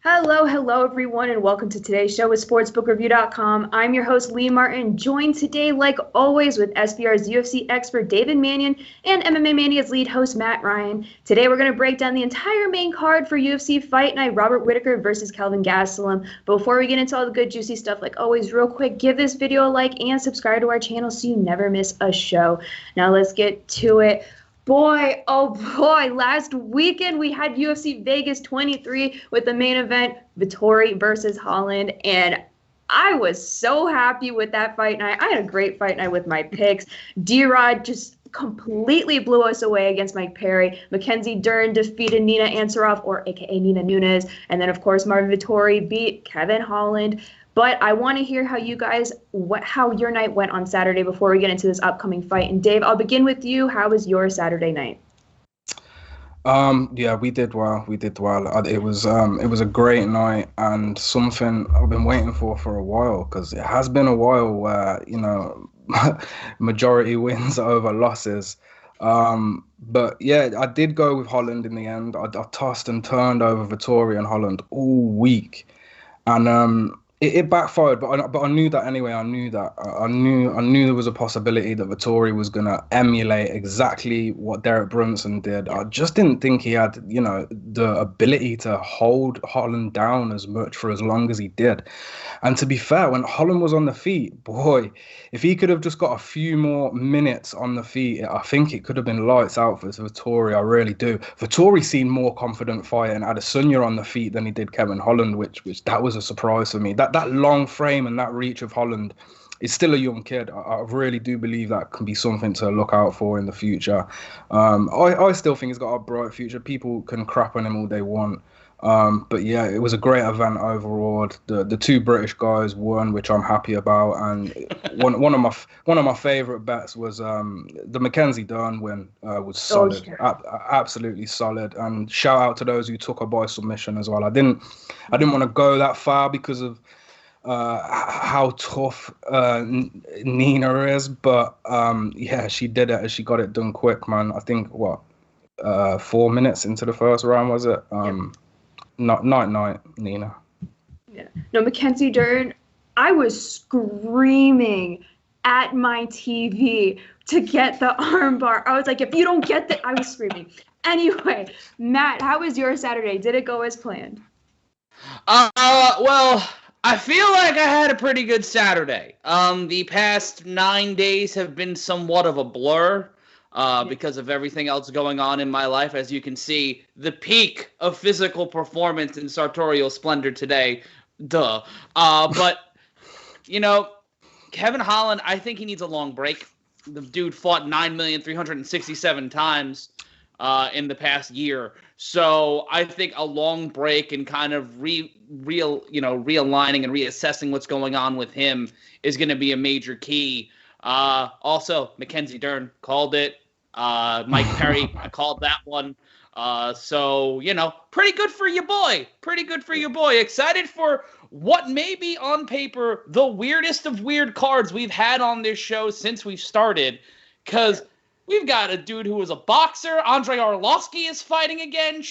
Hello, everyone, and welcome to today's show with SportsbookReview.com. I'm your host, Lee Martin, joined today, like always, with SBR's UFC expert, David Manyun, and MMA Mania's lead host, Matt Ryan. Today, we're going to break down the entire main card for UFC Fight Night, Robert Whittaker versus Kelvin Gastelum. Before we get into all the good, juicy stuff, like always, real quick, give this video a like and subscribe to our channel so you never miss a show. Now, let's get to it. Boy, oh boy, last weekend we had UFC Vegas 23 with the main event, Vettori versus Holland, and I was so happy with that fight night. I had a great fight night with my picks. D-Rod just completely blew us away against Mike Perry. Mackenzie Dern defeated Nina Ansaroff, or aka Nina Nunes, and then of course Marvin Vettori beat Kevin Holland. But I want to hear how you guys, how your night went on Saturday before we get into this upcoming fight. And Dave, I'll begin with you. How was your Saturday night? Yeah, we did well. It was a great night and something I've been waiting for a while, because it has been a while where, majority wins over losses. But yeah, I did go with Holland in the end. I tossed and turned over Vettori and Holland all week, and it backfired, but I knew that anyway. I knew there was a possibility that Vettori was gonna emulate exactly what Derek Brunson did. I just didn't think he had, the ability to hold Holland down as much for as long as he did. And to be fair, when Holland was on the feet, boy, if he could have just got a few more minutes on the feet, I think it could have been lights out for Vettori. I really do. Vettori seemed more confident fighting Adesanya on the feet than he did Kevin Holland, which that was a surprise for me. That long frame and that reach of Holland is still a young kid. I really do believe that can be something to look out for in the future. I still think he's got a bright future. People can crap on him all they want. But yeah, it was a great event overall. The two British guys won, which I'm happy about. And one of my favorite bets was the Mackenzie Dern win. Was solid, absolutely solid. And shout out to those who took her by submission as well. I didn't want to go that far because of how tough Nina is, but yeah, she did it. She got it done quick, man. I think 4 minutes into the first round, was it? Yep. Night, Nina. Yeah. No, Mackenzie Dern, I was screaming at my TV to get the armbar. I was like, if you don't get that, I was screaming. Anyway, Matt, how was your Saturday? Did it go as planned? Well, I feel like I had a pretty good Saturday. The past 9 days have been somewhat of a blur. Because of everything else going on in my life. As you can see, the peak of physical performance in sartorial splendor today. Duh. But, Kevin Holland, I think he needs a long break. The dude fought 9,367 times in the past year. So I think a long break and kind of realigning and reassessing what's going on with him is going to be a major key. Also, Mackenzie Dern called it. Mike Perry, I called that one. So, pretty good for your boy. Excited for what may be on paper the weirdest of weird cards we've had on this show since we've started. Because we've got a dude who was a boxer. Andrei Arlovski is fighting again.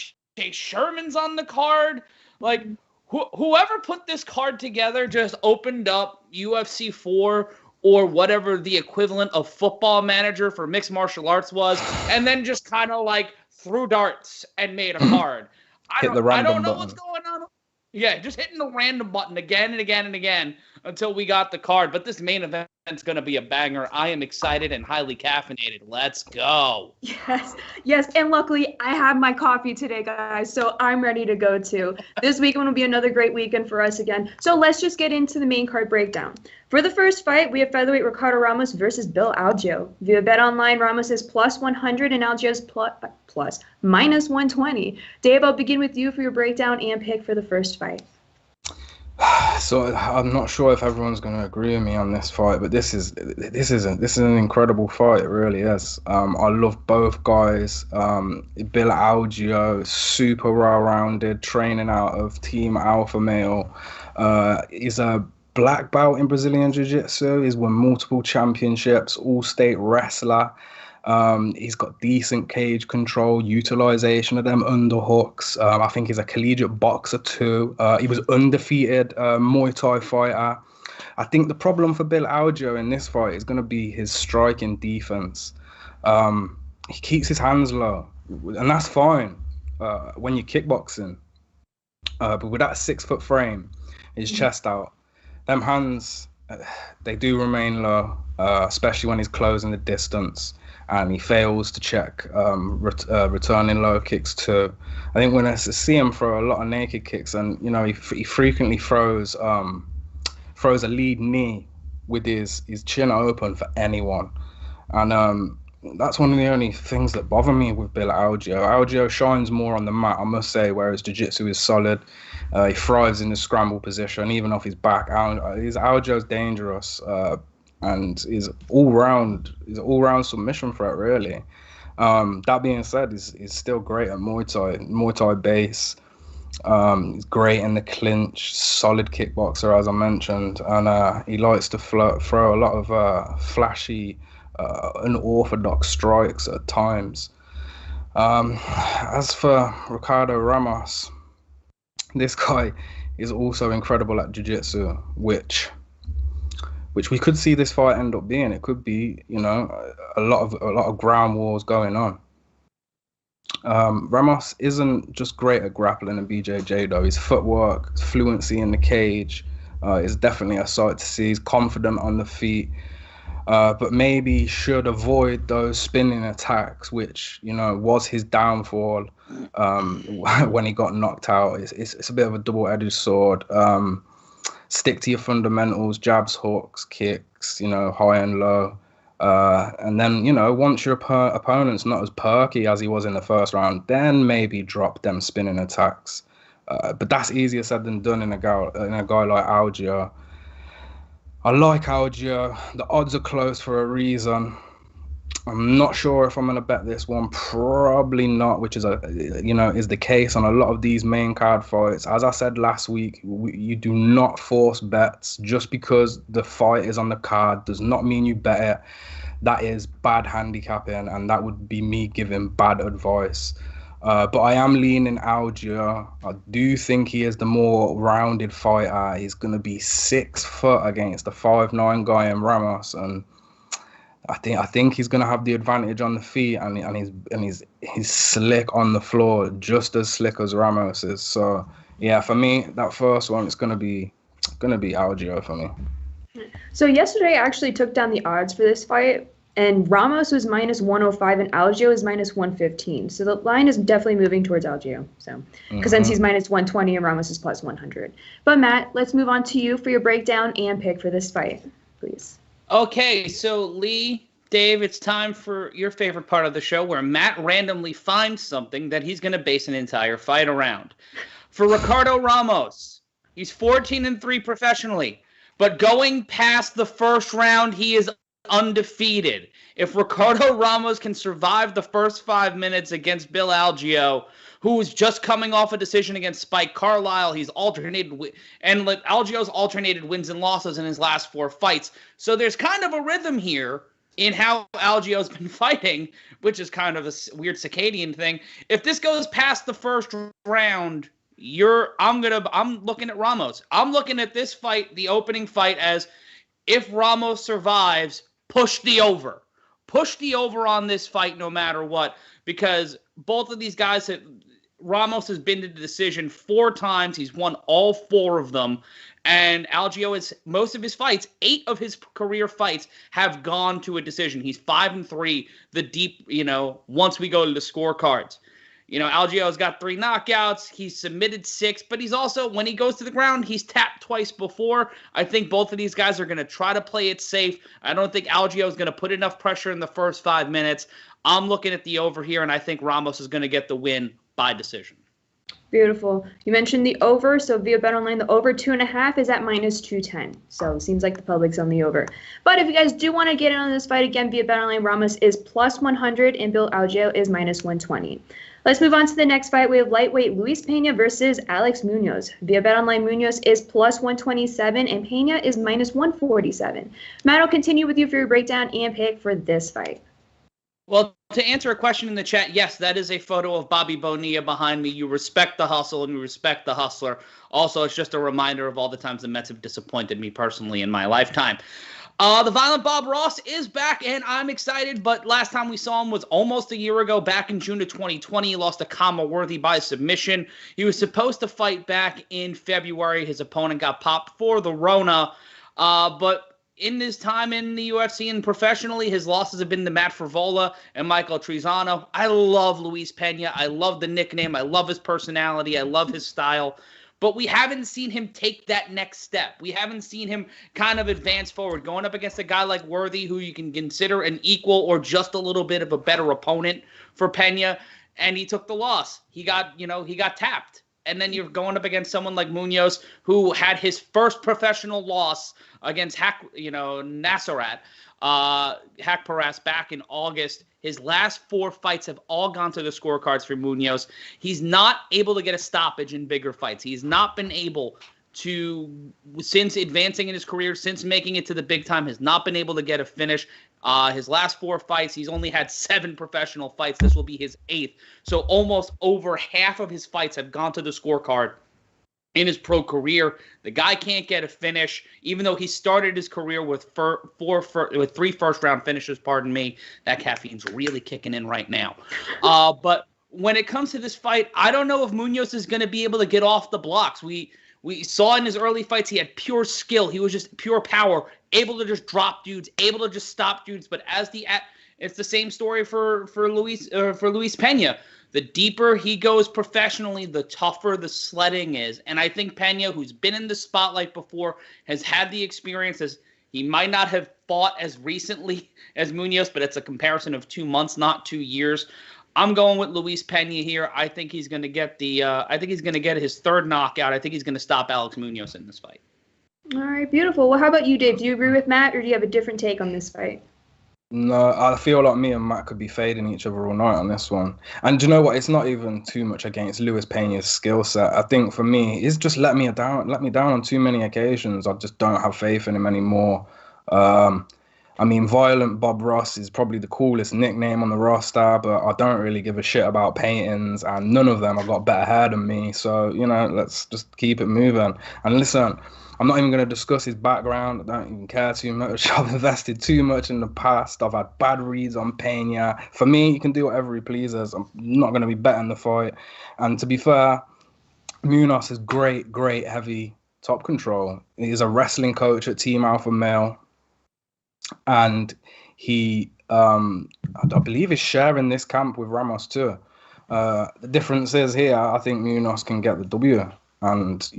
Sherman's on the card. Like, whoever put this card together just opened up UFC 4 or whatever the equivalent of Football Manager for mixed martial arts was, and then just kind of like threw darts and made a card. I don't know what's going on. Yeah, just hitting the random button again and again and again until we got the card. But this main event's going to be a banger. I am excited and highly caffeinated. Let's go. Yes. And luckily, I have my coffee today, guys, so I'm ready to go too. This weekend will be another great weekend for us again. So let's just get into the main card breakdown. For the first fight, we have featherweight Ricardo Ramos versus Bill Algeo. Via BetOnline, Ramos is plus 100 and Algeo is plus minus 120. Dave, I'll begin with you for your breakdown and pick for the first fight. So I'm not sure if everyone's going to agree with me on this fight, but this is an incredible fight. It really is. I love both guys. Bill Algeo, super well-rounded, training out of Team Alpha Male. Is a black belt in Brazilian Jiu-Jitsu. He's won multiple championships, all-state wrestler. He's got decent cage control, utilization of them underhooks. I think he's a collegiate boxer too. He was undefeated Muay Thai fighter. I think the problem for Bill Algeo in this fight is going to be his striking defense. He keeps his hands low, and that's fine when you're kickboxing. But with that 6-foot frame, his chest out, them hands, they do remain low, especially when he's closing the distance. And he fails to check returning low kicks too. I think when I see him throw a lot of naked kicks, and he frequently throws a lead knee with his chin open for anyone, and that's one of the only things that bother me with Bill Algeo. Algeo shines more on the mat, I must say, whereas jiu-jitsu is solid. He thrives in the scramble position, even off his back. Algeo's dangerous. And is all-round submission threat, really. That being said, he's still great at Muay Thai base. He's great in the clinch, solid kickboxer, as I mentioned, and he likes to throw a lot of flashy, unorthodox strikes at times. As for Ricardo Ramos, this guy is also incredible at jiu-jitsu, which we could see this fight end up being. It could be, a lot of ground wars going on. Ramos isn't just great at grappling and BJJ though. His footwork, his fluency in the cage is definitely a sight to see. He's confident on the feet, but maybe should avoid those spinning attacks, which was his downfall when he got knocked out. It's a bit of a double-edged sword. Stick to your fundamentals, jabs, hooks, kicks, high and low. And then, once your opponent's not as perky as he was in the first round, then maybe drop them spinning attacks. But that's easier said than done in a guy like Algeo. I like Algeo. The odds are close for a reason. I'm not sure if I'm going to bet this one. Probably not, which is is the case on a lot of these main card fights. As I said last week, you do not force bets. Just because the fight is on the card does not mean you bet it. That is bad handicapping, and that would be me giving bad advice. But I am leaning Algeo. I do think he is the more rounded fighter. He's going to be 6 foot against the 5'9" guy in Ramos, and I think he's going to have the advantage on the feet, and he's slick on the floor, just as slick as Ramos is. So yeah, for me, that first one, it's going to be Algeo for me. So yesterday I actually took down the odds for this fight, and Ramos was -105 and Algeo is -115. So the line is definitely moving towards Algeo. So because then he's -120 and Ramos is +100. But Matt, let's move on to you for your breakdown and pick for this fight, please. Okay, so Lee, Dave, it's time for your favorite part of the show where Matt randomly finds something that he's going to base an entire fight around. For Ricardo Ramos, he's 14-3 professionally, but going past the first round, he is undefeated. If Ricardo Ramos can survive the first 5 minutes against Bill Algeo, who's just coming off a decision against Spike Carlisle, he's alternated and Algeo's alternated wins and losses in his last 4 fights. So there's kind of a rhythm here in how Algeo's been fighting, which is kind of a weird circadian thing. If this goes past the first round, I'm looking at Ramos. I'm looking at this fight, the opening fight, as if Ramos survives, push the over. Push the over on this fight no matter what, because both of these guys Ramos has been to the decision 4 times. He's won all 4 of them. And Algeo is most of his fights, 8 of his career fights have gone to a decision. He's 5-3, the deep, once we go to the scorecards. Algeo's got 3 knockouts. He's submitted 6, but he's also, when he goes to the ground, he's tapped twice before. I think both of these guys are going to try to play it safe. I don't think Algeo's going to put enough pressure in the first 5 minutes. I'm looking at the over here, and I think Ramos is going to get the win by decision. Beautiful. You mentioned the over, so via BetOnline, the over 2.5 is at -210. So it seems like the public's on the over. But if you guys do want to get in on this fight again via BetOnline, Ramos is +100 and Bill Algeo is -120. Let's move on to the next fight. We have lightweight Luis Pena versus Alex Munoz. Via BetOnline, Munoz is +127 and Pena is -147. Matt, I'll continue with you for your breakdown and pick for this fight. Well, to answer a question in the chat, yes, that is a photo of Bobby Bonilla behind me. You respect the hustle and you respect the hustler. Also, it's just a reminder of all the times the Mets have disappointed me personally in my lifetime. The Violent Bob Ross is back, and I'm excited, but last time we saw him was almost a year ago, back in June of 2020. He lost to Kama Worthy by submission. He was supposed to fight back in February. His opponent got popped for the Rona, but in his time in the UFC and professionally, his losses have been to Matt Frivola and Michael Trizano. I love Luis Pena. I love the nickname. I love his personality. I love his style. But we haven't seen him take that next step. We haven't seen him kind of advance forward. Going up against a guy like Worthy, who you can consider an equal or just a little bit of a better opponent for Pena, and he took the loss. He got tapped. And then you're going up against someone like Munoz, who had his first professional loss against Nassarat, Hakparas back in August. His last 4 fights have all gone to the scorecards for Munoz. He's not able to get a stoppage in bigger fights. He's not been able to, since advancing in his career, since making it to the big time, has not been able to get a finish. His last 4 fights, he's only had 7 professional fights. This will be his 8th. So almost over half of his fights have gone to the scorecard in his pro career. The guy can't get a finish, even though he started his career with 3 first-round finishes, pardon me. That caffeine's really kicking in right now. But when it comes to this fight, I don't know if Munoz is going to be able to get off the blocks. We saw in his early fights he had pure skill. He was just pure power, able to just drop dudes, able to just stop dudes. But it's the same story for Luis Pena. The deeper he goes professionally, the tougher the sledding is. And I think Pena, who's been in the spotlight before, has had the experiences. He might not have fought as recently as Munoz, but it's a comparison of 2 months, not 2 years. I'm going with Luis Pena here. I think he's going to get his 3rd knockout. I think he's going to stop Alex Munoz in this fight. All right, beautiful. Well, how about you, Dave? Do you agree with Matt, or do you have a different take on this fight? No, I feel like me and Matt could be fading each other all night on this one. And do you know what? It's not even too much against Luis Pena's skill set. I think for me, he's just let me down on too many occasions. I just don't have faith in him anymore. I mean, Violent Bob Ross is probably the coolest nickname on the roster, but I don't really give a shit about paintings, and none of them have got better hair than me. So, let's just keep it moving. And listen, I'm not even going to discuss his background. I don't even care too much. I've invested too much in the past. I've had bad reads on Pena. For me, he can do whatever he pleases. I'm not going to be betting the fight. And to be fair, Munoz has great heavy top control. He's a wrestling coach at Team Alpha Male. And he, I believe, is sharing this camp with Ramos too. The difference is here, I think Munoz can get the W. And,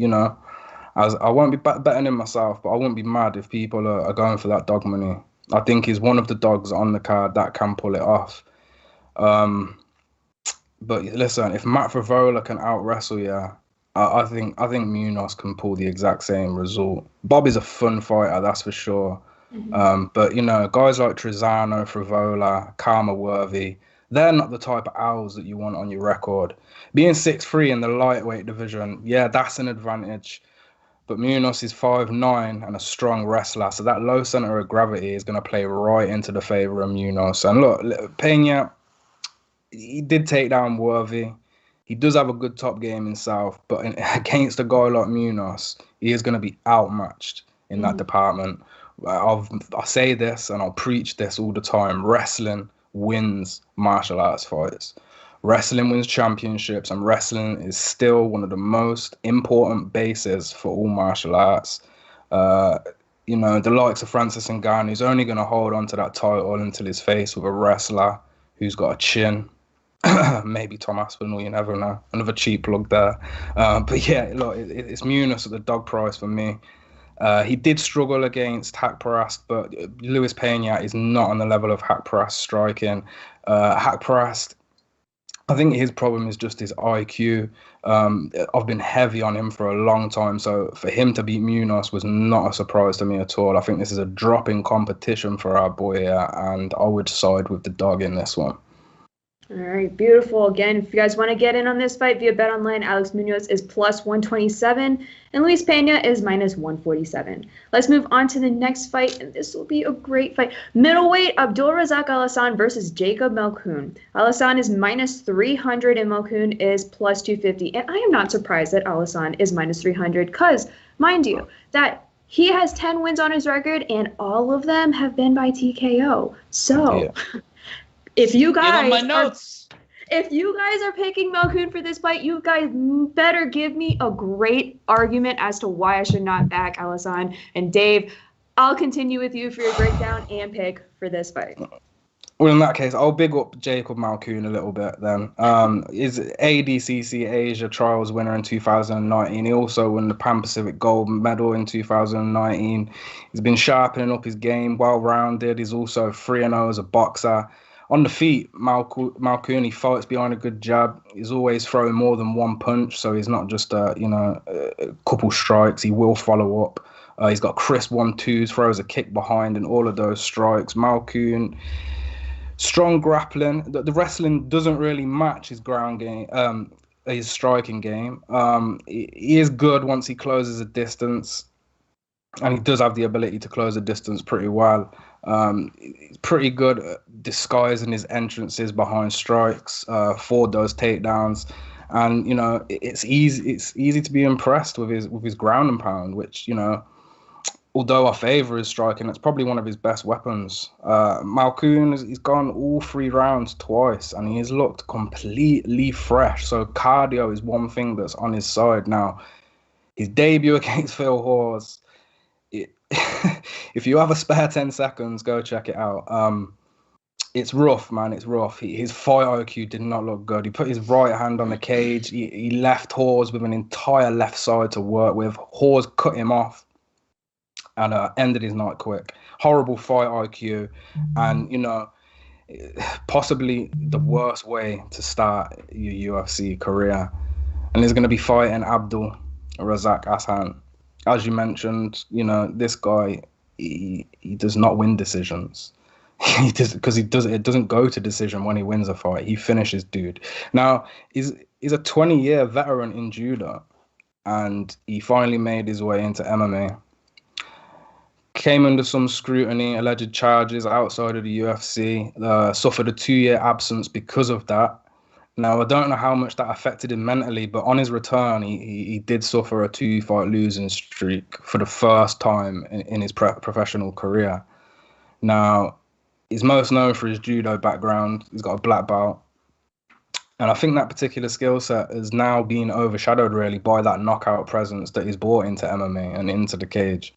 as I won't be betting him myself, but I wouldn't be mad if people are going for that dog money. I think he's one of the dogs on the card that can pull it off. But listen, if Matt Frivola can out-wrestle, I think Munoz can pull the exact same result. Bob is a fun fighter, that's for sure. Mm-hmm. But, guys like Trizano, Frivola, Kama Worthy, they're not the type of owls that you want on your record. Being 6'3" in the lightweight division, that's an advantage. But Munoz is 5'9" and a strong wrestler, so that low center of gravity is going to play right into the favor of Munoz. And look, Pena, he did take down Worthy. He does have a good top game himself, but against a guy like Munoz, he is going to be outmatched in that department. I say this and I'll preach this all the time. Wrestling wins martial arts fights. Wrestling wins championships, and wrestling is still one of the most important bases for all martial arts. The likes of Francis Ngannou, who's only going to hold on to that title until he's faced with a wrestler who's got a chin. Maybe Tom Aspinall, you never know. Another cheap plug there. But yeah, look, it's Munoz at the dog price for me. He did struggle against Hakparas, but Luis Pena is not on the level of Hakparas striking. Hakparas, I think his problem is just his IQ. I've been heavy on him for a long time, so for him to beat Munoz was not a surprise to me at all. I think this is a drop in competition for our boy here, and I would side with the dog in this one. All right, beautiful. Again, if you guys want to get in on this fight via BetOnline, Alex Munoz is plus 127 and Luis Pena is minus 147. Let's move on to the next fight, and this will be a great fight. Middleweight Abdul Razak Alhassan versus Jacob Malkoun. Alhassan is minus 300 and Malkoun is plus 250. And I am not surprised that Alhassan is minus 300 because, mind you, that he has 10 wins on his record and all of them have been by TKO. So... Yeah. If you guys are picking Malkoun for this fight, you guys better give me a great argument as to why I should not back Alhassan. And Dave, I'll continue with you for your breakdown and pick for this fight. Well, in that case, I'll big up Jacob Malkoun a little bit then. Is ADCC Asia Trials winner in 2019. He also won the Pan Pacific Gold Medal in 2019. He's been sharpening up his game, well-rounded. He's also 3-0 as a boxer. On the feet, Malkoun, he fights behind a good jab. He's always throwing more than one punch, so he's not just a couple strikes. He will follow up. He's got crisp 1-2s, throws a kick behind, and all of those strikes. Malkoun, strong grappling. The wrestling doesn't really match his ground game, his striking game. He is good once he closes a distance, and he does have the ability to close a distance pretty well. He's pretty good at disguising his entrances behind strikes, for those takedowns, and it's easy to be impressed with his ground and pound, which although I favour his striking, it's probably one of his best weapons. Malkoun, he's gone all 3 rounds twice, and he has looked completely fresh. So cardio is one thing that's on his side now. His debut against Phil Hawes. If you have a spare 10 seconds, go check it out. It's rough, man. It's rough. His fight IQ did not look good. He put his right hand on the cage. He left Hawes with an entire left side to work with. Hawes cut him off and ended his night quick. Horrible fight IQ. And, possibly the worst way to start your UFC career. And he's going to be fighting Abdul Razak Alhassan. As you mentioned, this guy, he does not win decisions. He does, because it doesn't go to decision when he wins a fight. He finishes dude. Now, he's a 20-year veteran in judo, and he finally made his way into MMA. Came under some scrutiny, alleged charges outside of the UFC, suffered a 2-year absence because of that. Now, I don't know how much that affected him mentally, but on his return, he did suffer a 2-fight losing streak for the first time in his professional career. Now, he's most known for his judo background. He's got a black belt. And I think that particular skill set has now been overshadowed, really, by that knockout presence that he's brought into MMA and into the cage.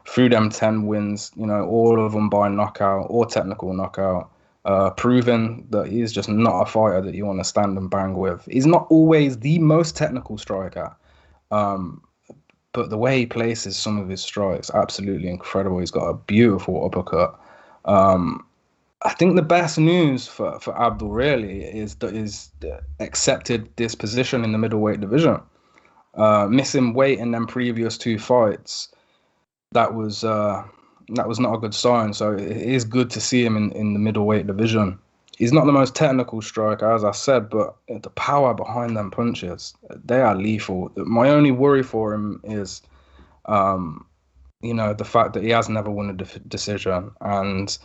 Through them 10 wins, all of them by knockout or technical knockout. Proving that he's just not a fighter that you want to stand and bang with. He's not always the most technical striker, but the way he places some of his strikes, absolutely incredible. He's got a beautiful uppercut. I think the best news for Abdul really is that he's accepted this position in the middleweight division. Missing weight in them previous 2 fights, that was not a good sign. So it is good to see him in the middleweight division. He's not the most technical striker, as I said, but the power behind them punches, they are lethal. My only worry for him is, the fact that he has never won a decision. And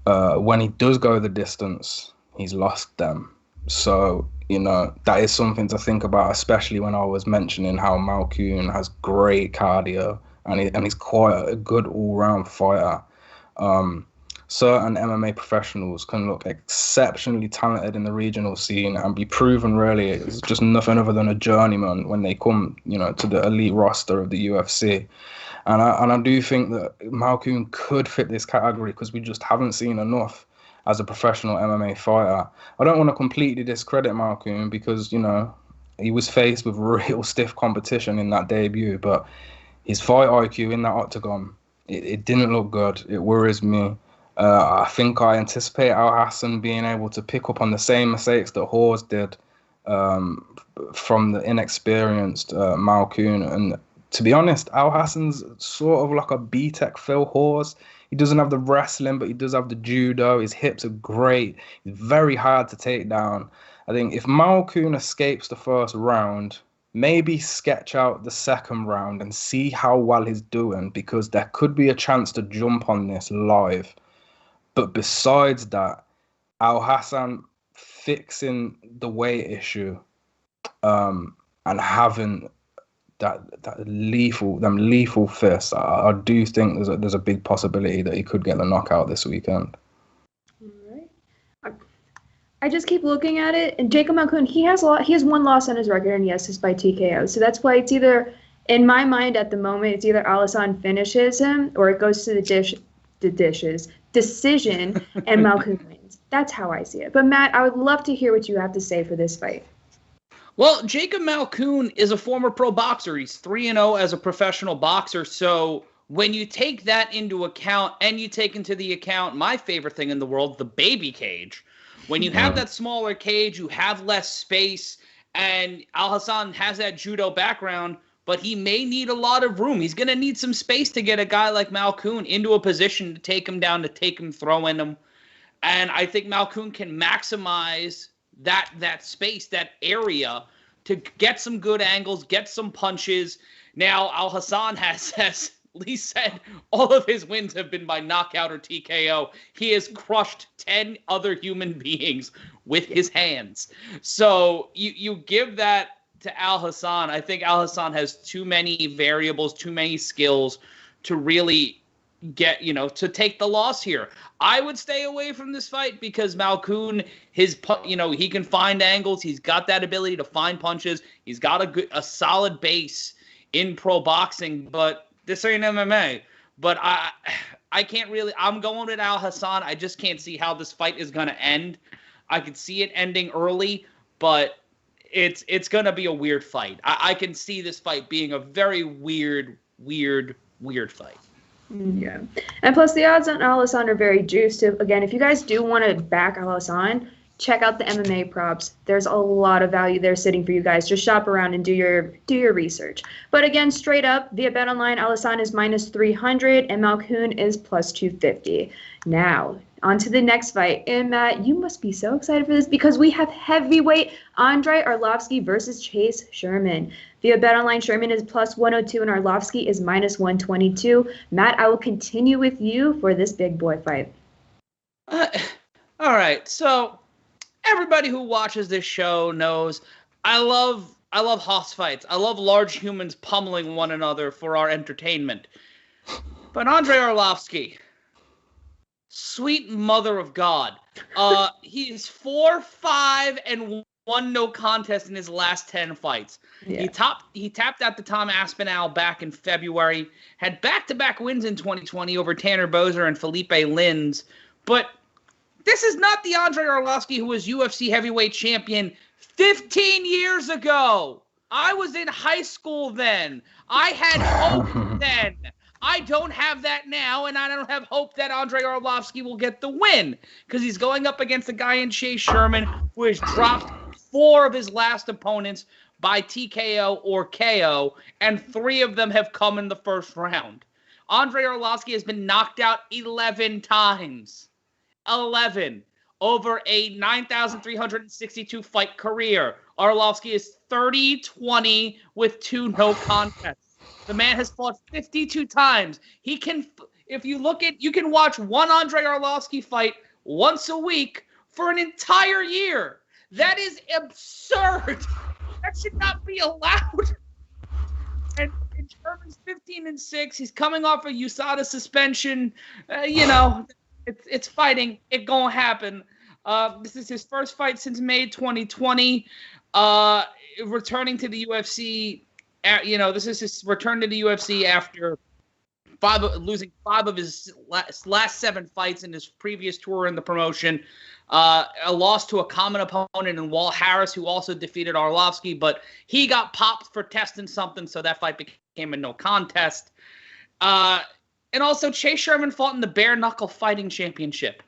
when he does go the distance, he's lost them. So, that is something to think about, especially when I was mentioning how Malkoun has great cardio. And he's quite a good all-round fighter. Certain MMA professionals can look exceptionally talented in the regional scene and be proven really it's just nothing other than a journeyman when they come, to the elite roster of the UFC. And I do think that Malkoun could fit this category because we just haven't seen enough as a professional MMA fighter. I don't want to completely discredit Malkoun because, he was faced with real stiff competition in that debut, but his fight IQ in that octagon, it didn't look good. It worries me. I think I anticipate Alhassan being able to pick up on the same mistakes that Hawes did from the inexperienced Malkoun. And to be honest, Alhassan's sort of like a B-Tech Phil Horse. He doesn't have the wrestling, but he does have the judo. His hips are great. He's very hard to take down. I think if Malkoun escapes the first round, maybe sketch out the second round and see how well he's doing, because there could be a chance to jump on this live. But besides that, Alhassan fixing the weight issue and having them lethal fists, I do think there's a big possibility that he could get the knockout this weekend. All right. I just keep looking at it, and Jacob Malkoun, he has one loss on his record, and yes, it's by TKO. So that's why it's either, in my mind at the moment, it's either Alhassan finishes him or it goes to the decision, and Malkoun wins. That's how I see it. But Matt, I would love to hear what you have to say for this fight. Well, Jacob Malkoun is a former pro boxer. He's 3-0 as a professional boxer. So when you take that into account, and you take into the account my favorite thing in the world, the baby cage, when you have that smaller cage, you have less space, and Alhassan has that judo background, but he may need a lot of room. He's going to need some space to get a guy like Malkoun into a position to take him down, to take him throwing him. And I think Malkoun can maximize that space, that area, to get some good angles, get some punches. Now, Alhassan has Lee said all of his wins have been by knockout or TKO. He has crushed 10 other human beings with his hands. So you give that to Alhassan. I think Alhassan has too many variables, too many skills to really get, to take the loss here. I would stay away from this fight because Malkoun, he can find angles. He's got that ability to find punches. He's got a solid base in pro boxing, but this ain't MMA. But I can't really. I'm going with Alhassan. I just can't see how this fight is going to end. I could see it ending early, but it's going to be a weird fight. I can see this fight being a very weird fight. Yeah. And plus, the odds on Alhassan are very juiced. Again, if you guys do want to back Alhassan, check out the MMA props. There's a lot of value there sitting for you guys. Just shop around and do your research. But again, straight up, via BetOnline, Alhassan is -300 and Malkoun is +250. Now, on to the next fight. And Matt, you must be so excited for this because we have heavyweight Andrei Arlovski versus Chase Sherman. Via BetOnline, Sherman is +102 and Arlovski is -122. Matt, I will continue with you for this big boy fight. All right, so everybody who watches this show knows I love hoss fights. I love large humans pummeling one another for our entertainment. But Andrei Arlovski, sweet mother of God, he's 4-5-1 no contest in his last 10 fights. Yeah. He tapped out the Tom Aspinall back in February, had back-to-back wins in 2020 over Tanner Boser and Felipe Lins, but this is not the Andrei Arlovski who was UFC heavyweight champion 15 years ago. I was in high school then. I had hope then. I don't have that now, and I don't have hope that Andrei Arlovski will get the win because he's going up against a guy in Chase Sherman who has dropped 4 of his last opponents by TKO or KO, and 3 of them have come in the first round. Andrei Arlovski has been knocked out 11 times. 11 over a 9,362 fight career. Arlovski is 30-20 with 2 no contests. The man has fought 52 times. He can, if you look at, you can watch one Andrei Arlovski fight once a week for an entire year. That is absurd. That should not be allowed. And Sherman's 15-6. He's coming off a USADA suspension. It's fighting. It gonna happen. This is his first fight since May 2020. Returning to the UFC. This is his return to the UFC after losing 5 of his last 7 fights in his previous tour in the promotion. A loss to a common opponent in Walt Harris, who also defeated Arlovski, but he got popped for testing something, so that fight became a no contest. And also, Chase Sherman fought in the Bare Knuckle Fighting Championship.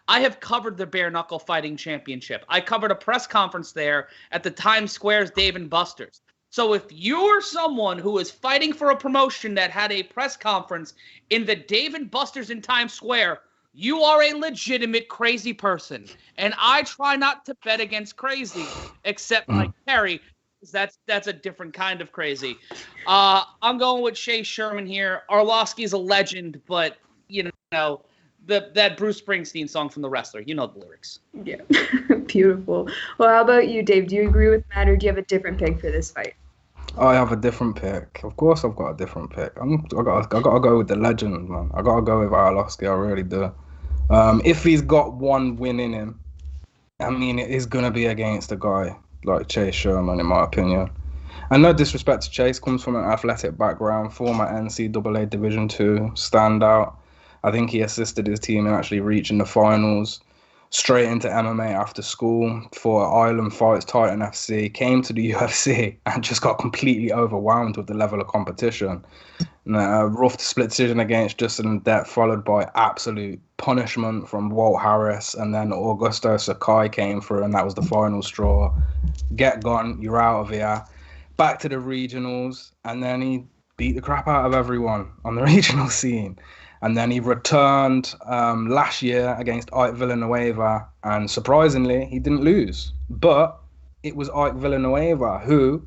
I have covered the Bare Knuckle Fighting Championship. I covered a press conference there at the Times Square's Dave & Buster's. So if you're someone who is fighting for a promotion that had a press conference in the Dave & Buster's in Times Square, you are a legitimate crazy person. And I try not to bet against crazy, except Mike Perry. That's a different kind of crazy. I'm going with Sherman here. Arlovski's a legend, but you know that Bruce Springsteen song from The Wrestler. You know the lyrics. Yeah, beautiful. Well, how about you, Dave? Do you agree with Matt, or do you have a different pick for this fight? I have a different pick. Of course, I've got a different pick. I gotta go with the legend, man. I gotta go with Arlovski. I really do. If he's got one win in him, I mean, it is gonna be against a guy like Chase Sherman, in my opinion. And no disrespect to Chase, comes from an athletic background, former NCAA Division II standout. I think he assisted his team in actually reaching the finals, straight into MMA after school for Island Fights, Titan FC, came to the UFC and just got completely overwhelmed with the level of competition. Rough split decision against Justin Depp, followed by absolute punishment from Walt Harris, and then Augusto Sakai came through, and that was the final straw. Get gone, you're out of here. Back to the regionals, and then he beat the crap out of everyone on the regional scene. And then he returned last year against Ike Villanueva, and surprisingly, he didn't lose. But it was Ike Villanueva who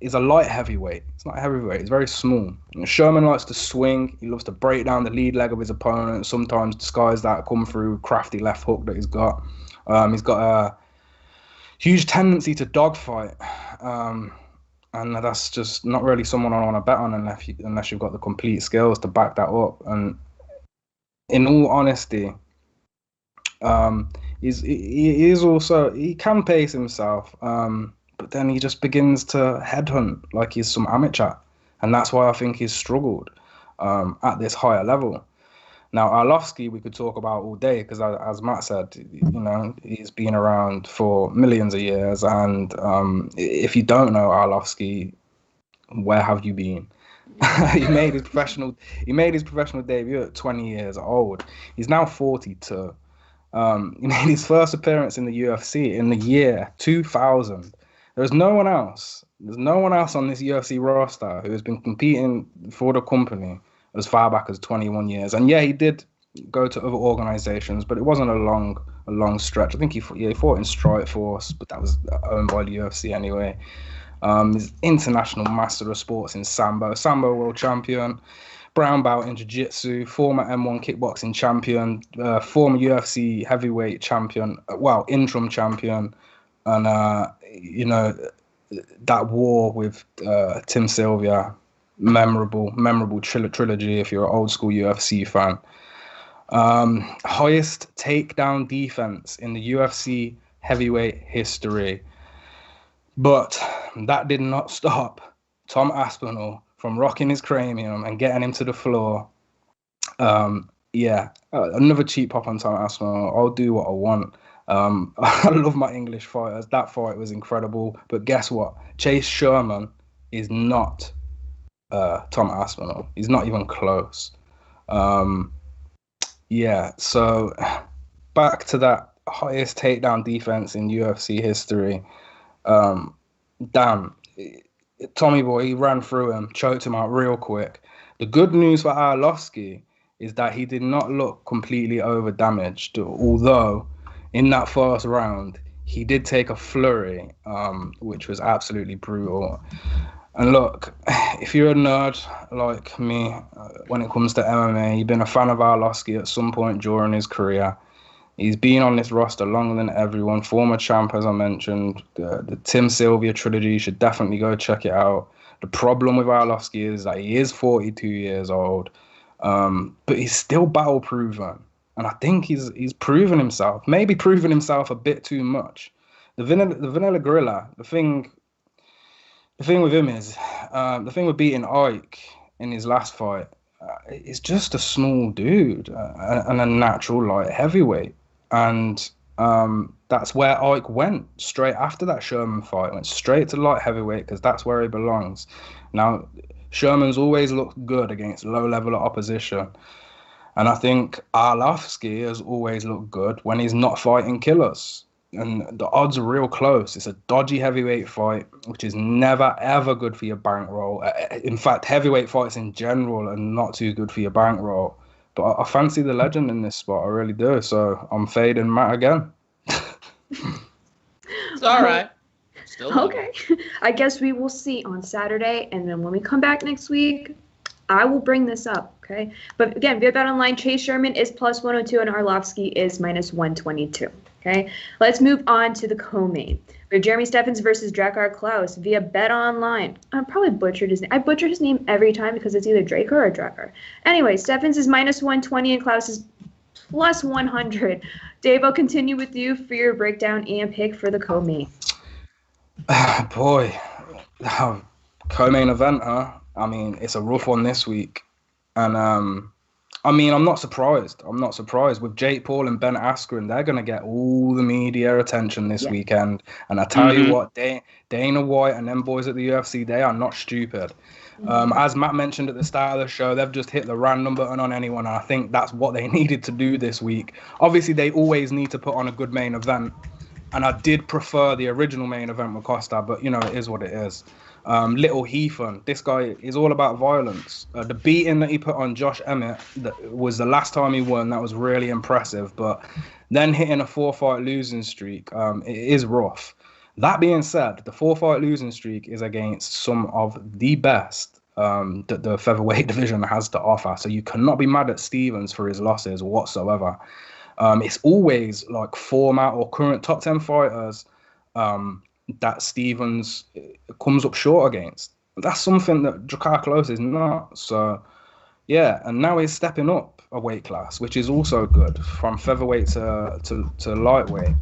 is a light heavyweight. It's not a heavyweight. It's very small. Sherman likes to swing. He loves to break down the lead leg of his opponent, sometimes disguise that, come through crafty left hook that he's got. He's got a huge tendency to dogfight. And that's just not really someone I want to bet on unless you've got the complete skills to back that up. And in all honesty, he can pace himself, but then he just begins to headhunt like he's some amateur, and that's why I think he's struggled at this higher level. Now, Arlovski, we could talk about all day because, as Matt said, he's been around for millions of years. And if you don't know Arlovski, where have you been? He made his professional debut at 20 years old. He's now 42. He made his first appearance in the UFC in the year 2000. There's no one else on this UFC roster who has been competing for the company as far back as 21 years. And yeah, he did go to other organizations, but it wasn't a long stretch. I think he fought in Strikeforce, but that was owned by the UFC anyway. He's international master of sports in Sambo world champion, brown belt in jiu-jitsu, former M1 kickboxing champion, former UFC heavyweight champion, interim champion. And, that war with Tim Sylvia, memorable trilogy if you're an old school UFC fan. Highest takedown defense in the UFC heavyweight history. But that did not stop Tom Aspinall from rocking his cranium and getting him to the floor. Another cheap pop on Tom Aspinall. I'll do what I want. I love my English fighters. That fight was incredible. But guess what? Chase Sherman is not Tom Aspinall. He's not even close. So back to that highest takedown defense in UFC history. Tommy boy, he ran through him, choked him out real quick. The good news for Arlovski is that he did not look completely over damaged, although in that first round he did take a flurry, which was absolutely brutal. And look, if you're a nerd like me, when it comes to MMA, you've been a fan of Arlovski at some point during his career. He's been on this roster longer than everyone. Former champ, as I mentioned. The Tim Sylvia trilogy, you should definitely go check it out. The problem with Arlovski is that he is 42 years old, but he's still battle proven. And I think he's proven himself, maybe proven himself a bit too much. The Vanilla Gorilla, the thing with him is, the thing with beating Ike in his last fight, is just a small dude and a natural light heavyweight. And that's where Ike went straight after that Sherman fight, went straight to light heavyweight because that's where he belongs. Now, Sherman's always looked good against low level of opposition. And I think Arlovski has always looked good when he's not fighting killers. and the odds are real close. It's a dodgy heavyweight fight, which is never, ever good for your bankroll. In fact, heavyweight fights in general are not too good for your bankroll. But I fancy the legend in this spot. I really do. So I'm fading Matt again. It's all right. Still okay. I guess we will see on Saturday. And then when we come back next week, I will bring this up. Okay. But again, via Bet Online, Chase Sherman is plus 102 and Arlovski is minus 122. Okay. Let's move on to the co-main. We have Jeremy Stephens versus Drakkar Klose via Bet Online. I probably butchered his name. I butcher his name every time because it's either Drakkar or Drakkar. Anyway, Stephens is minus 120 and Klose is plus 100. Dave, I'll continue with you for your breakdown and pick for the co-main. Boy, co-main event, huh? I mean, it's a rough one this week. And, I mean, I'm not surprised. With Jake Paul and Ben Askren, they're going to get all the media attention this weekend. And I tell you what, Dana White and them boys at the UFC, they are not stupid. As Matt mentioned at the start of the show, they've just hit the random button on anyone. And I think that's what they needed to do this week. Obviously, they always need to put on a good main event. And I did prefer the original main event with Costa, but, you know, it is what it is. Little Heathen, this guy is all about violence. The beating that he put on Josh Emmett was the last time he won. That was really impressive. But then hitting a 4-fight losing streak, it is rough. That being said, the 4-fight losing streak is against some of the best that the featherweight division has to offer. So you cannot be mad at Stephens for his losses whatsoever. It's always like former or current top 10 fighters that Stephens comes up short against. That's something that Drakkar Klose is not. So, yeah, and now he's stepping up a weight class, which is also good, from featherweight to lightweight.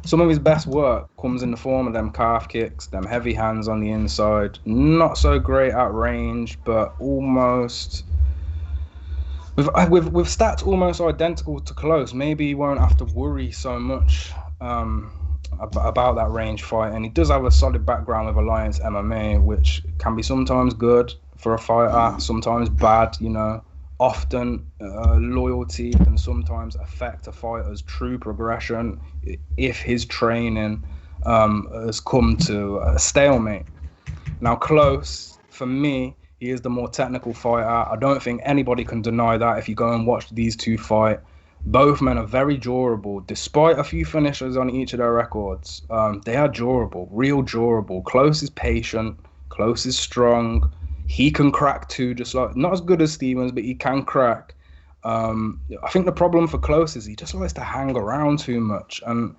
Some of his best work comes in the form of them calf kicks, them heavy hands on the inside. Not so great at range, but almost... With stats almost identical to Klose, maybe he won't have to worry so much about that range fight. And he does have a solid background with Alliance MMA, which can be sometimes good for a fighter, sometimes bad. You know, often loyalty can sometimes affect a fighter's true progression if his training has come to a stalemate. Now, Klose, for me, he is the more technical fighter. I don't think anybody can deny that if you go and watch these two fight. Both men are very durable, despite a few finishes on each of their records. They are durable, real durable. Klose is patient. Klose is strong. He can crack too, just like, not as good as Stephens, but he can crack. I think the problem for Klose is he just likes to hang around too much. And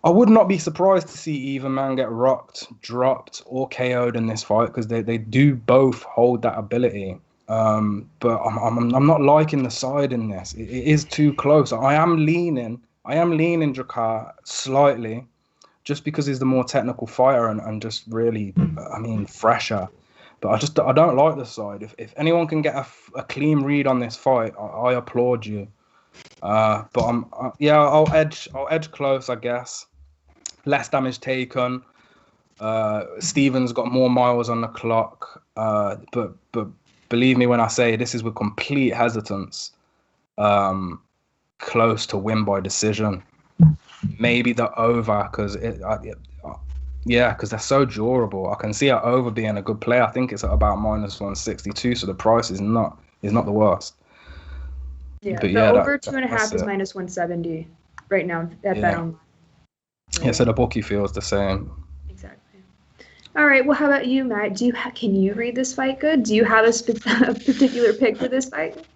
I would not be surprised to see either man get rocked, dropped, or KO'd in this fight, because they do both hold that ability. But I'm not liking the side in this. It is too close. I am leaning Drakkar slightly, just because he's the more technical fighter and just really, fresher. But I don't like the side. If anyone can get a clean read on this fight, I applaud you. But I'll edge Klose, I guess. Less damage taken. Stephens got more miles on the clock. But believe me when I say this is with complete hesitance. Close to win by decision. Maybe the over, because they're so durable. I can see it over being a good play. I think it's at about minus 162, so the price is not the worst. Yeah, but the over 2.5 is minus 170 right now at Bet Online. Yeah, so the bookie feels the same. Exactly. All right. Well, how about you, Matt? Can you read this fight good? Do you have a particular pick for this fight?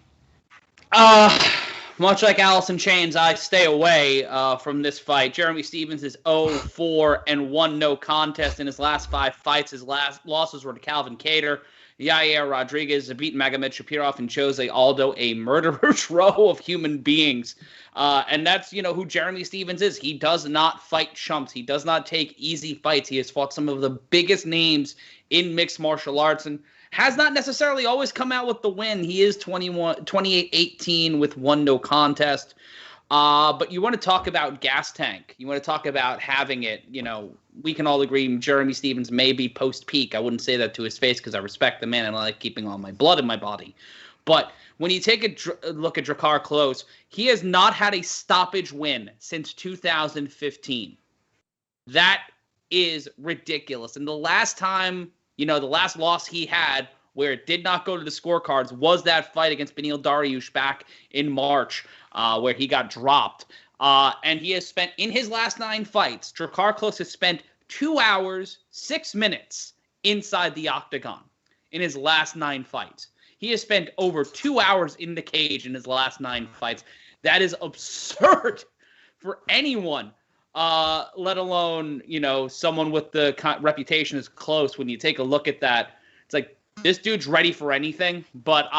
Much like Alice in Chains, I stay away from this fight. Jeremy Stephens is 0-4-1, no contest in his last 5 fights. His last losses were to Calvin Kattar, Yair Rodriguez, Zabit Magomed Shapirov, and Jose Aldo, a murderer's row of human beings. And that's, who Jeremy Stephens is. He does not fight chumps. He does not take easy fights. He has fought some of the biggest names in mixed martial arts and has not necessarily always come out with the win. He is 28-18 with 1 no contest. But you want to talk about gas tank. You want to talk about having it. We can all agree Jeremy Stephens may be post-peak. I wouldn't say that to his face because I respect the man and I like keeping all my blood in my body. But when you take a look at Drakkar Klose, he has not had a stoppage win since 2015. That is ridiculous. And the last time, the last loss he had where it did not go to the scorecards was that fight against Beneil Dariush back in March, where he got dropped. And he has spent, in his last 9 fights, Drakkar Klose has spent 2 hours, 6 minutes inside the octagon in his last 9 fights. He has spent over 2 hours in the cage in his last 9 fights. That is absurd for anyone, let alone, someone with the reputation as Klose. When you take a look at that, it's like, this dude's ready for anything. But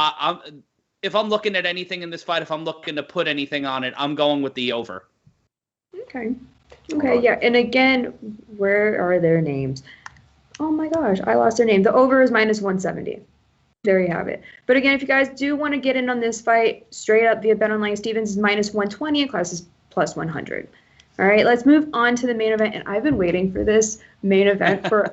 if I'm looking at anything in this fight, if I'm looking to put anything on it, I'm going with the over. Okay, yeah. And again, where are their names? Oh my gosh, I lost their name. The over is -170. There you have it. But again, if you guys do want to get in on this fight, straight up via BetOnline, Stevens is -120 and Klaus is +100. All right, let's move on to the main event. And I've been waiting for this main event for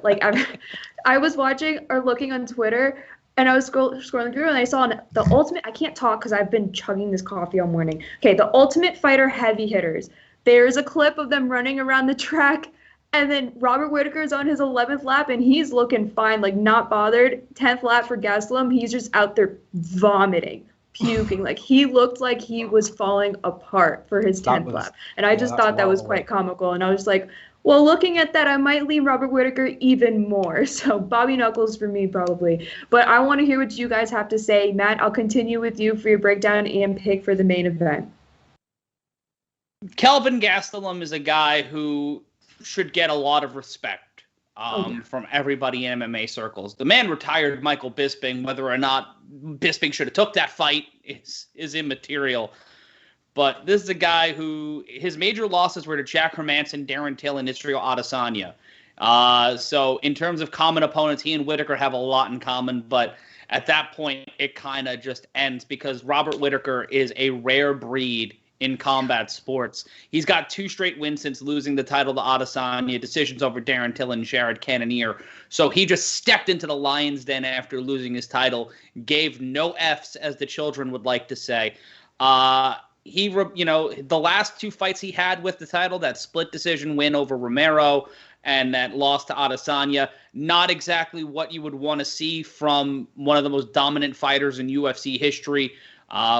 I was watching or looking on Twitter, and I was scrolling through, and I saw the Ultimate. I can't talk because I've been chugging this coffee all morning. Okay, the Ultimate Fighter heavy hitters. There's a clip of them running around the track. And then Robert Whittaker is on his 11th lap, and he's looking fine, not bothered. 10th lap for Gastelum, he's just out there vomiting, puking. He looked like he was falling apart for his 10th lap. And I just thought that was quite comical. And I was like, well, looking at that, I might lean Robert Whittaker even more. So Bobby Knuckles for me, probably. But I want to hear what you guys have to say. Matt, I'll continue with you for your breakdown and pick for the main event. Kelvin Gastelum is a guy who should get a lot of respect from everybody in MMA circles. The man retired Michael Bisping. Whether or not Bisping should have took that fight is immaterial. But this is a guy who his major losses were to Jack Hermanson, Darren Till, and Israel Adesanya. So in terms of common opponents, he and Whittaker have a lot in common. But at that point, it kind of just ends because Robert Whittaker is a rare breed in combat sports. He's got 2 straight wins since losing the title to Adesanya, decisions over Darren Till and Jared Cannonier. So he just stepped into the lion's den after losing his title, gave no Fs, as the children would like to say. The last 2 fights he had with the title, that split decision win over Romero and that loss to Adesanya, not exactly what you would want to see from one of the most dominant fighters in UFC history.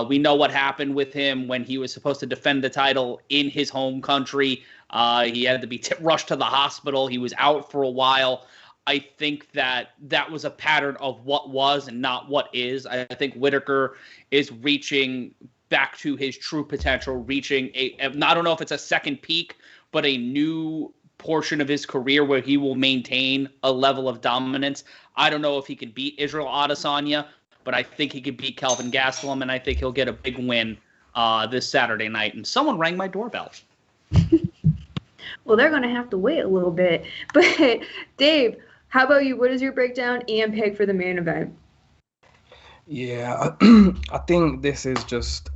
We know what happened with him when he was supposed to defend the title in his home country. He had to be rushed to the hospital. He was out for a while. I think that was a pattern of what was and not what is. I think Whittaker is reaching back to his true potential, reaching I don't know if it's a second peak, but a new portion of his career where he will maintain a level of dominance. I don't know if he can beat Israel Adesanya, but I think he could beat Kelvin Gastelum, and I think he'll get a big win this Saturday night. And someone rang my doorbell. Well, they're going to have to wait a little bit. But, Dave, how about you? What is your breakdown and pick for the main event? Yeah, I think this is just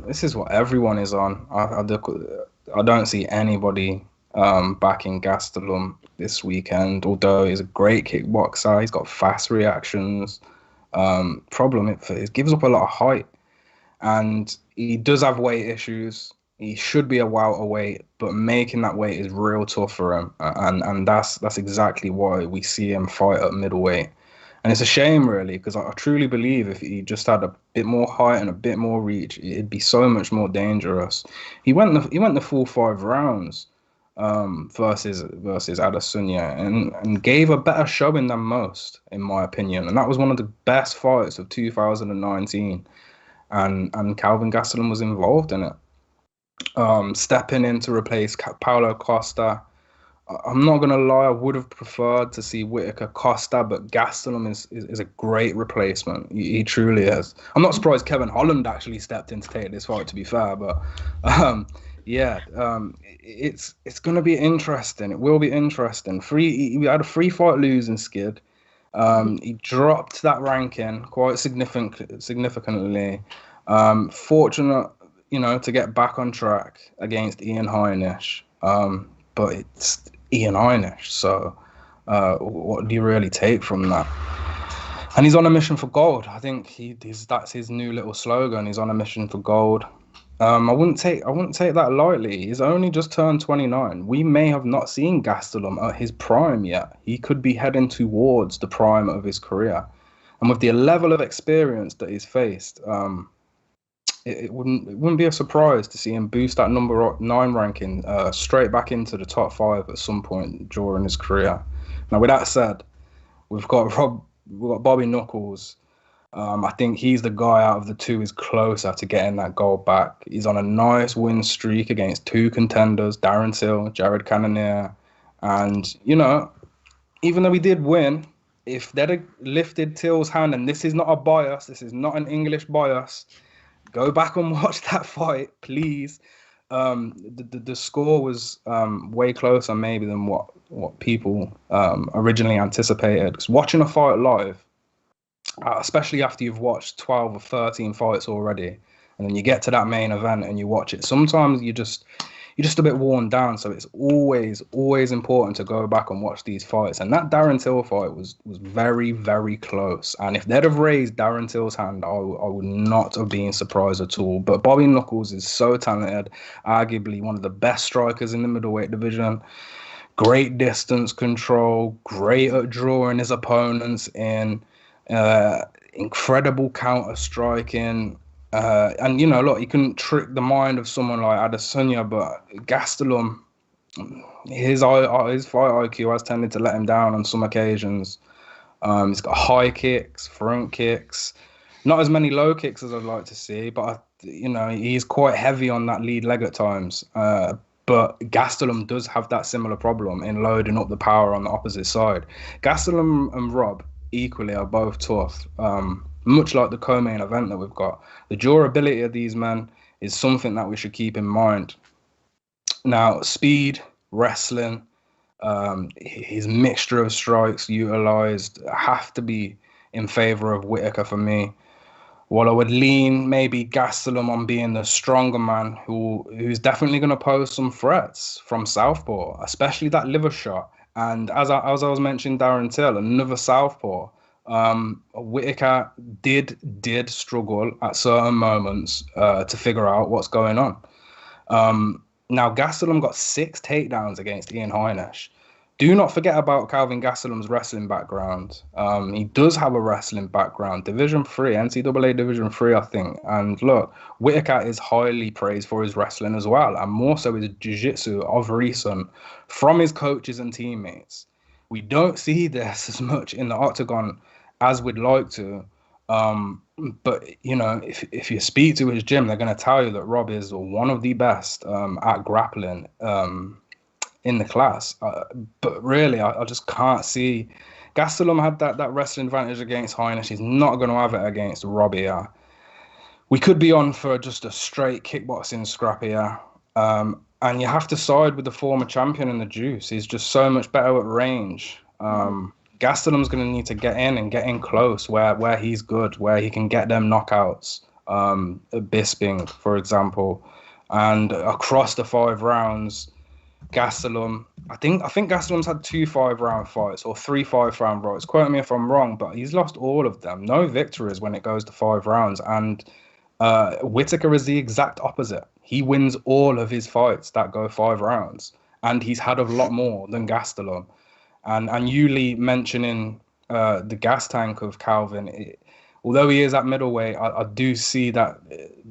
this is what everyone is on. I don't see anybody backing Gastelum this weekend, although he's a great kickboxer. He's got fast reactions. Problem it gives up a lot of height, and he does have weight issues. He should be a welterweight, but making that weight is real tough for him, and that's exactly why we see him fight at middleweight. And it's a shame, really, because I truly believe if he just had a bit more height and a bit more reach, it'd be so much more dangerous. He went the full 5 rounds versus Adesanya and gave a better showing than most, in my opinion. And that was one of the best fights of 2019. And Kelvin Gastelum was involved in it. Stepping in to replace Paulo Costa. I'm not going to lie, I would have preferred to see Whittaker Costa, but Gastelum is a great replacement. He truly is. I'm not surprised Kevin Holland actually stepped in to take this fight, to be fair, but it's going to be interesting. It will be interesting. He had a 3-fight losing skid. He dropped that ranking quite significantly. Fortunate, to get back on track against Ian Heinisch. But it's Ian Heinisch, so what do you really take from that? And he's on a mission for gold. I think that's his new little slogan. He's on a mission for gold. I wouldn't take that lightly. He's only just turned 29. We may have not seen Gastelum at his prime yet. He could be heading towards the prime of his career. And with the level of experience that he's faced, it wouldn't be a surprise to see him boost that number 9 ranking straight back into the top 5 at some point during his career. Now, with that said, we've got Bobby Knuckles. I think he's the guy out of the two who's closer to getting that gold back. He's on a nice win streak against 2 contenders, Darren Till, Jared Cannonier. And, you know, even though he did win, if they'd have lifted Till's hand, and this is not a bias, this is not an English bias, go back and watch that fight, please. The score was way closer maybe than what people originally anticipated. Because watching a fight live, especially after you've watched 12 or 13 fights already, and then you get to that main event and you watch it, sometimes you're just a bit worn down. So it's always important to go back and watch these fights. And that Darren Till fight was very, very close. And if they'd have raised Darren Till's hand, I would not have been surprised at all. But Bobby Knuckles is so talented, arguably one of the best strikers in the middleweight division. Great distance control, great at drawing his opponents in, incredible counter striking. And, you know, look, you can trick the mind of someone like Adesanya, but Gastelum, his fight IQ has tended to let him down on some occasions. He's got high kicks, front kicks, not as many low kicks as I'd like to see, but, you know, he's quite heavy on that lead leg at times. But Gastelum does have that similar problem in loading up the power on the opposite side. Gastelum and Rob equally are both tough. Much like the co-main event that we've got. The durability of these men is something that we should keep in mind. Now, speed, wrestling, his mixture of strikes utilised have to be in favour of Whittaker for me. While I would lean maybe Gastelum on being the stronger man who's definitely going to pose some threats from southpaw, especially that liver shot. And as I was mentioning Darren Till, another southpaw. Whittaker did struggle at certain moments to figure out what's going on. Now, Gastelum got 6 takedowns against Ian Heinisch. Do not forget about Kelvin Gastelum's wrestling background. He does have a wrestling background, Division 3, NCAA Division 3, I think. And look, Whittaker is highly praised for his wrestling as well, and more so his jiu-jitsu of recent from his coaches and teammates. We don't see this as much in the octagon as we'd like to. But, you know, if you speak to his gym, they're going to tell you that Rob is one of the best at grappling in the class. But really, I just can't see. Gastelum had that wrestling advantage against Heinisch. He's not going to have it against Rob here. We could be on for just a straight kickboxing scrap here. And you have to side with the former champion in the juice. He's just so much better at range. Gastelum's going to need to get in close where he's good, where he can get them knockouts. Bisping, for example. And across the 5 rounds, Gastelum, I think Gastelum's had 2 5-round fights or 3 5-round fights. Quote me if I'm wrong, but he's lost all of them. No victories when it goes to 5 rounds. And Whittaker is the exact opposite. He wins all of his fights that go 5 rounds. And he's had a lot more than Gastelum. And Yuli mentioning the gas tank of Kelvin, although he is at middleweight, I do see that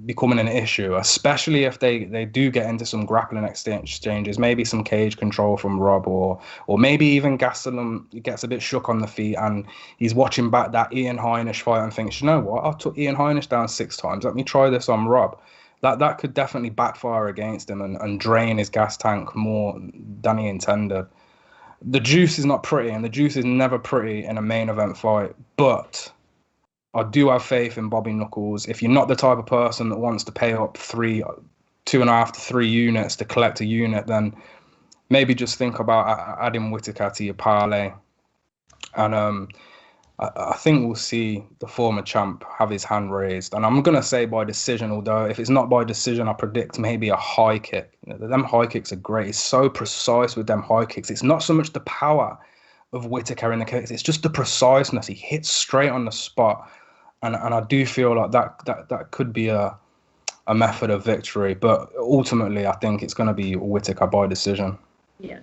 becoming an issue, especially if they do get into some grappling exchanges, maybe some cage control from Rob, or maybe even Gastelum gets a bit shook on the feet and he's watching back that Ian Heinisch fight and thinks, you know what, I took Ian Heinisch down 6 times, let me try this on Rob. That could definitely backfire against him and drain his gas tank more than he intended. The juice is not pretty, and the juice is never pretty in a main event fight, but I do have faith in Bobby Knuckles. If you're not the type of person that wants to pay up 2.5 to 3 units to collect a unit, then maybe just think about adding Whittaker to your parlay. And I think we'll see the former champ have his hand raised. And I'm going to say by decision, although if it's not by decision, I predict maybe a high kick. You know, them high kicks are great. It's so precise with them high kicks. It's not so much the power of Whittaker in the case. It's just the preciseness. He hits straight on the spot, and I do feel like that could be a method of victory. But ultimately, I think it's going to be Whittaker by decision. Yes.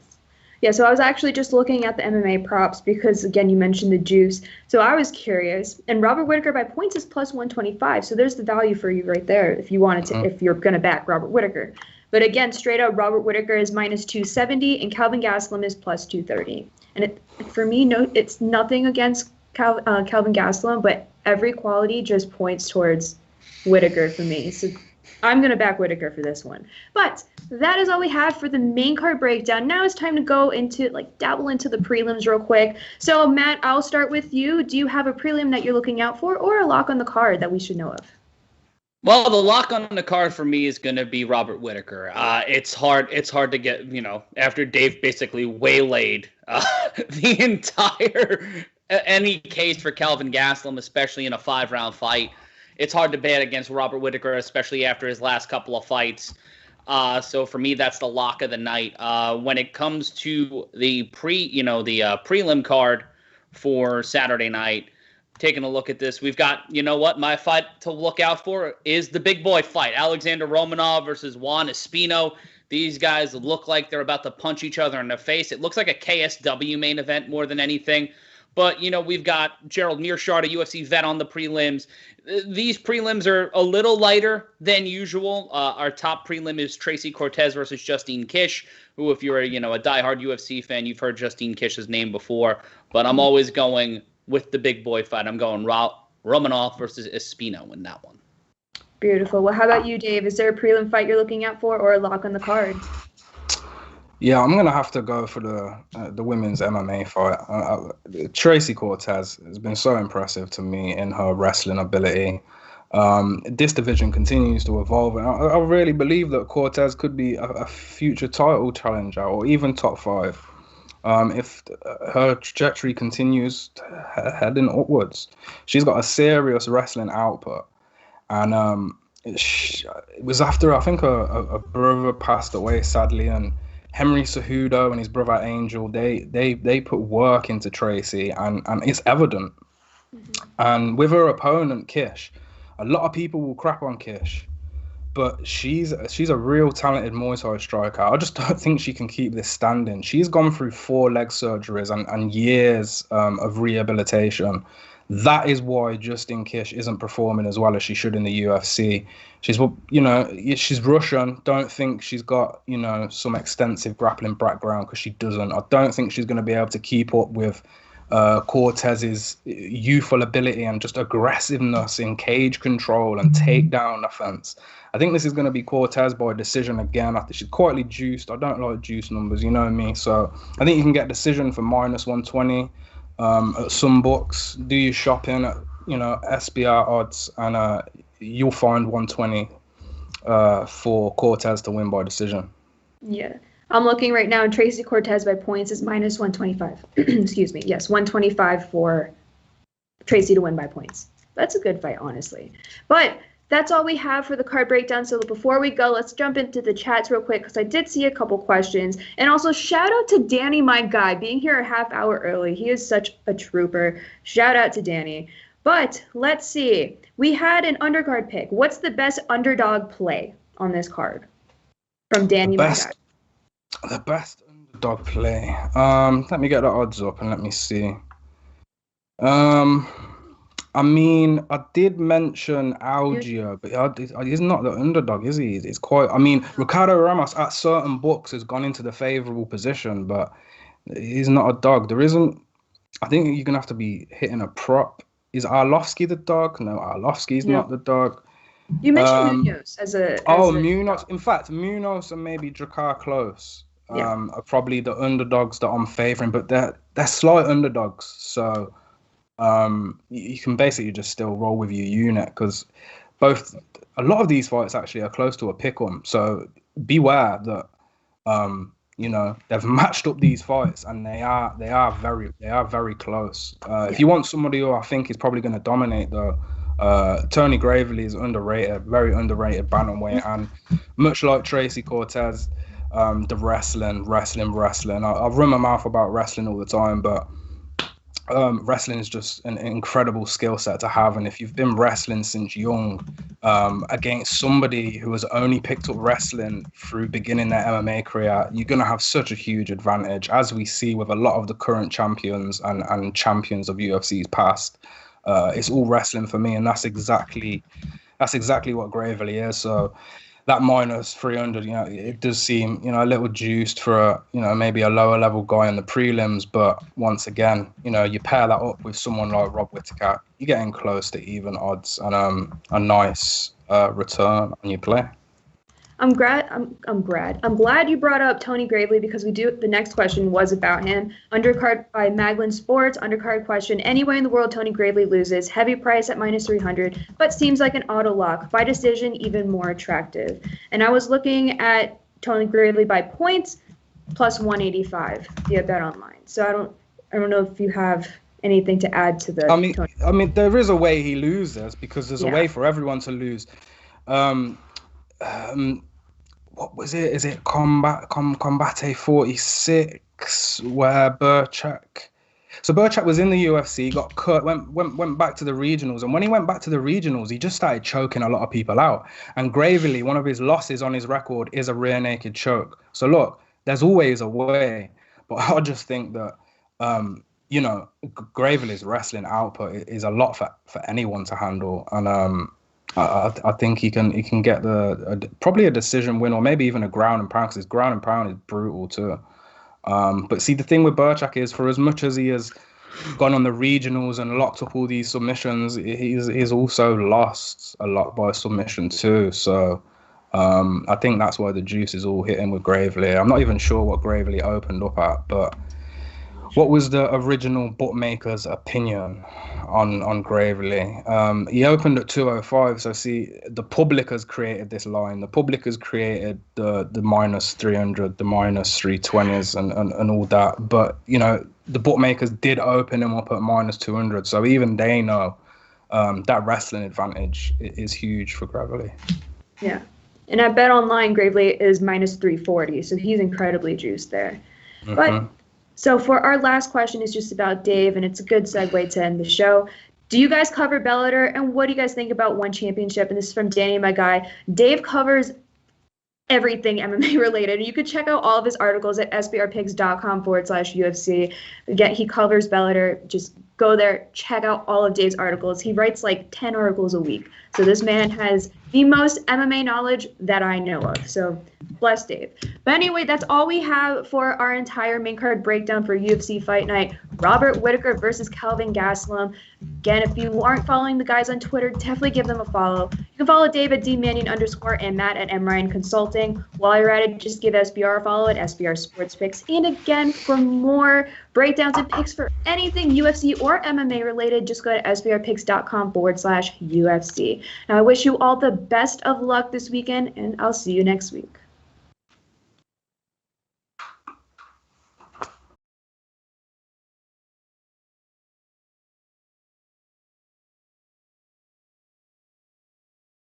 Yeah, so I was actually just looking at the MMA props because, again, you mentioned the juice. So I was curious. And Robert Whittaker by points is plus 125. So there's the value for you right there if you wanted to, if you're going to back Robert Whittaker. But again, straight up, Robert Whittaker is minus 270 and Kelvin Gastelum is plus 230. And for me, it's nothing against Kelvin Gastelum, but every quality just points towards Whittaker for me. So I'm going to back Whittaker for this one. But that is all we have for the main card breakdown. Now it's time to go into, dabble into the prelims real quick. So, Matt, I'll start with you. Do you have a prelim that you're looking out for or a lock on the card that we should know of? Well, the lock on the card for me is going to be Robert Whittaker. It's hard to get, after Dave basically waylaid the entire any case for Kelvin Gastelum, especially in a 5-round fight. It's hard to bet against Robert Whittaker, especially after his last couple of fights. So for me, that's the lock of the night. When it comes to the prelim card for Saturday night, taking a look at this, we've got, my fight to look out for is the big boy fight. Alexander Romanov versus Juan Espino. These guys look like they're about to punch each other in the face. It looks like a KSW main event more than anything. But, we've got Gerald Mearshart, a UFC vet, on the prelims. These prelims are a little lighter than usual. Our top prelim is Tracy Cortez versus Justine Kish, who, if you're a diehard UFC fan, you've heard Justine Kish's name before. But I'm always going with the big boy fight. I'm going Romanov versus Espino in that one. Beautiful. Well, how about you, Dave? Is there a prelim fight you're looking out for or a lock on the card? Yeah, I'm going to have to go for the women's MMA fight. Tracy Cortez has been so impressive to me in her wrestling ability. This division continues to evolve, and I really believe that Cortez could be a future title challenger or even top 5 if her trajectory continues heading upwards. She's got a serious wrestling output, and it was after, I think, a brother passed away, sadly, and Henry Cejudo and his brother Angel, they put work into Tracy, and it's evident. Mm-hmm. And with her opponent, Kish, a lot of people will crap on Kish, but she's a real talented Muay Thai striker. I just don't think she can keep this standing. She's gone through 4 leg surgeries and years of rehabilitation. That is why Justine Kish isn't performing as well as she should in the UFC. She's Russian. Don't think she's got, some extensive grappling background, because she doesn't. I don't think she's going to be able to keep up with Cortez's youthful ability and just aggressiveness in cage control and takedown offense. I think this is going to be Cortez by decision again. I think she's quietly juiced. I don't like juice numbers, you know me. So I think you can get decision for minus 120. At some books, do your shopping at SBR odds, and you'll find 120 for Cortez to win by decision. Yeah, I'm looking right now, and Tracy Cortez by points is minus 125. Excuse me. Yes, 125 for Tracy to win by points. That's a good fight, honestly. But that's all we have for the card breakdown. So before we go, let's jump into the chats real quick, because I did see a couple questions. And also, shout out to Danny, my guy, being here a half hour early. He is such a trooper. Shout out to Danny. But let's see. We had an undercard pick. What's the best underdog play on this card? From Danny, my guy. The best underdog play. Let me get the odds up and let me see. I mean, I did mention Algeo, but he's not the underdog, is he? It's quite. I mean, Ricardo Ramos at certain books has gone into the favorable position, but he's not a dog. There isn't. I think you're gonna have to be hitting a prop. Is Arlovski the dog? No, Arlovski's not the dog. You mentioned Munoz as a. Munoz. Dog. In fact, Munoz and maybe Drakkar Klose are probably the underdogs that I'm favoring, but they're slight underdogs, so. You can basically just still roll with your unit, because a lot of these fights actually are close to a pick-em. So beware that they've matched up these fights, and they are very close. If you want somebody who I think is probably going to dominate, though, Tony Gravely is underrated, very underrated bantamweight, and much like Tracy Cortez, the wrestling. I run my mouth about wrestling all the time, but wrestling is just an incredible skill set to have. And if you've been wrestling since young, against somebody who has only picked up wrestling through beginning their MMA career, you're going to have such a huge advantage, as we see with a lot of the current champions and champions of UFC's past. It's all wrestling for me, and that's exactly what Gravely is. So that minus 300, it does seem, a little juiced for maybe a lower level guy in the prelims. But once again, you pair that up with someone like Rob Whittaker, you're getting close to even odds and a nice return on your play. I'm glad you brought up Tony Gravely, because the next question was about him. Undercard by Maglin Sports, undercard question: anywhere in the world Tony Gravely loses, heavy price at minus 300, but seems like an auto lock. By decision, even more attractive. And I was looking at Tony Gravely by points, plus 185 via Bet Online. So I don't know if you have anything to add to the. I mean, there is a way he loses, because there's a way for everyone to lose. What was it? Is it Combate 46 where Burchak? So Burchak was in the UFC, got cut, went back to the regionals, and when he went back to the regionals, he just started choking a lot of people out. And Gravely, one of his losses on his record is a rear naked choke. So look, there's always a way, but I just think that Gravely's wrestling output is a lot for anyone to handle, and I think he can get probably a decision win, or maybe even a ground and pound, because his ground and pound is brutal too. But see, the thing with Burchak is, for as much as he has gone on the regionals and locked up all these submissions, he's also lost a lot by submission too. So I think that's why the juice is all hitting with Gravely. I'm not even sure what Gravely opened up at, but what was the original bookmaker's opinion on Gravely? He opened at 205. So see, the public has created this line. The public has created the minus 300, the minus 320s, and all that. But the bookmakers did open him up at minus 200. So even they know that wrestling advantage is huge for Gravely. Yeah, and at Bet Online, Gravely is minus 340. So he's incredibly juiced there. Mm-hmm. But. So for our last question is just about Dave, and it's a good segue to end the show. Do you guys cover Bellator, and what do you guys think about One Championship? And this is from Danny, my guy. Dave covers everything MMA related. You could check out all of his articles at sbrpicks.com/UFC. Again, he covers Bellator. Just go there, check out all of Dave's articles. He writes like 10 articles a week. So this man has the most MMA knowledge that I know of. So bless Dave. But anyway, that's all we have for our entire main card breakdown for UFC Fight Night. Robert Whittaker versus Kelvin Gastelum. Again, if you aren't following the guys on Twitter, definitely give them a follow. You can follow Dave at @DMannion_ and Matt at MRyan Consulting. While you're at it, just give SBR a follow at SBR Sports Picks. And again, for more breakdowns and picks for anything UFC or MMA related, just go to sbrpicks.com/UFC. Now, I wish you all the best of luck this weekend, and I'll see you next week.